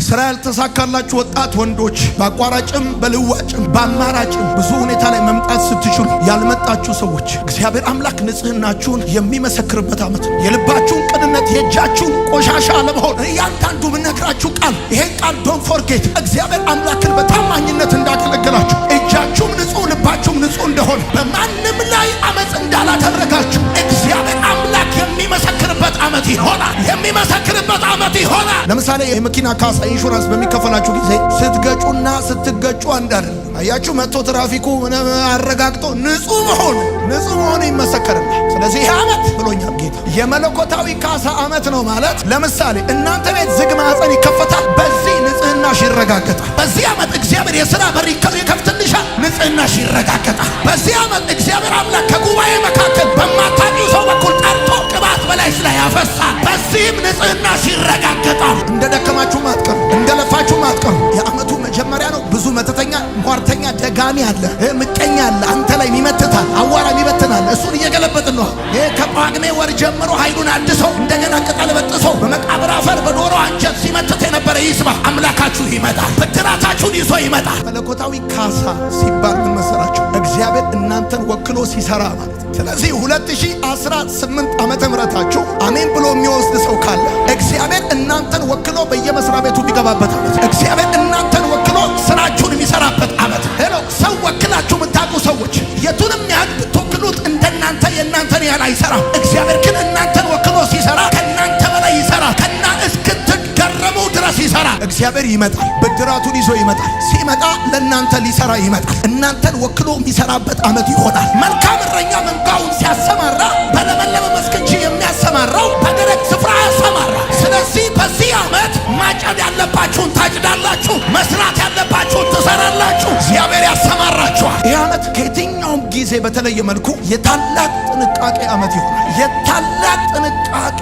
ስራ ያልተሳካላችሁ ወጣት ወንዶች በአቋራጭም በልዋጭም በአማራጭም ብዙ ሁኔታ ላይ መምጣት ስትችሉ ያልመጣችሁ ሰዎች እግዚአብሔር አምላክ ንጽህናችሁን የሚመሰክርበት ዓመት ነው። የልባችሁን ቅንነት፣ የእጃችሁን ቆሻሻ አለመሆን እያንዳንዱ ምነግራችሁ ቃል ይሄን ቃል ዶንት ፎርጌት። እግዚአብሔር አምላክን በታማኝነት እንዳገለገላችሁ እጃችሁም ንጹህ ልባችሁም ንጹህ እንደሆነ በማንም ላይ አመፅ እንዳላደረጋችሁ እግዚአብሔር አምላክ የሚመሰክርበት ዓመት ይሆናል። የሚመሰክርበት ዓመት ይሆናል። ለምሳሌ የመኪና ካሳ ኢንሹራንስ በሚከፈላችሁ ጊዜ ስትገጩና ስትገጩ አንድ አይደለም። አያችሁ፣ መጥቶ ትራፊኩ አረጋግጦ ንጹህ መሆን ይመሰከርና ስለዚህ ይህ ዓመት ብሎኛል ጌታ የመለኮታዊ ካሳ ዓመት ነው ማለት። ለምሳሌ እናንተ ቤት ዝግ ማህፀን ይከፈታል፣ በዚህ ንጽህናሽ ይረጋገጣል። በዚህ ዓመት እግዚአብሔር የሥራ በር ይከፍትልሻል፣ ንጽህናሽ ይረጋገጣል። በዚህ ዓመት እግዚአብሔር አምላክ ከጉባኤ መካከል በማታውቂው ሰው በኩል ጠርቶ ቅባት በላይሽ ላይ ያፈሳል። በዚህም ንጽህናሽ ይረጋገጣል። እንደ ደከማችሁ ማትቀሩ፣ እንደ ለፋችሁ ማትቀሩ። የዓመቱ መጀመሪያ ነው። ብዙ መተተኛ፣ ሟርተኛ፣ ደጋሚ አለ፣ ምቀኛ አለ፣ አንተ ላይ ይመትታል፣ አዋራ ይበትናል። እሱን እየገለበጥን ነው። ይሄ ከጳጉሜ ወር ጀምሮ ኃይሉን አድሰው እንደገና ቅጠል በጥሰው በመቃብር አፈር በዶሮ አንጀት ሲመትት የነበረ ይስማ። አምላካችሁ ይመጣል፣ ብድራታችሁን ይዞ ይመጣል። መለኮታዊ ካሳ ሲባል ምን መሰላችሁ? እግዚአብሔር እናንተን ወክሎ ሲሰራ ማለት። ስለዚህ 2018 ዓመተ ምህረታችሁ አሜን ብሎ የሚወስድ ሰው ካለ እግዚአብሔር እናንተን ወክሎ በየመስሪያ ቤቱ ቢገባበት ዓመት፣ እግዚአብሔር እናንተን ወክሎ ስራችሁን የሚሰራበት ዓመት። ሄሎ ሰው ወክላችሁ የምታውቁ ሰዎች የቱንም ያህል ብትወክሉት እንደናንተ የእናንተን ያህል አይሰራም። እግዚአብሔር ግን እናንተን ወክሎ ሲሰራ ከእናንተ በላይ ይሰራል። ከና እስክትገረሙ ድረስ ይሰራል። እግዚአብሔር ይመጣል፣ ብድራቱን ይዞ ይመጣል። ሲመጣ ለእናንተ ሊሰራ ይመጣል። እናንተን ወክሎ የሚሰራበት ዓመት ይሆናል። መልካም እረኛ መንጋውን ሲያሰማራ በለመለመ መስክ እንጂ የሚያሰማራው በደረቅ ስፍራ ያሰማራ። ስለዚህ በዚህ ዓመት ማጨድ ያለባችሁን ታጭዳላችሁ፣ መስራት ያለባችሁን ትሰራላችሁ። እግዚአብሔር ያሰማራችኋል። ይህ ዓመት ከየትኛውም ጊዜ በተለየ መልኩ የታላቅ ጥንቃቄ ዓመት ይሆናል። የታላቅ ጥንቃቄ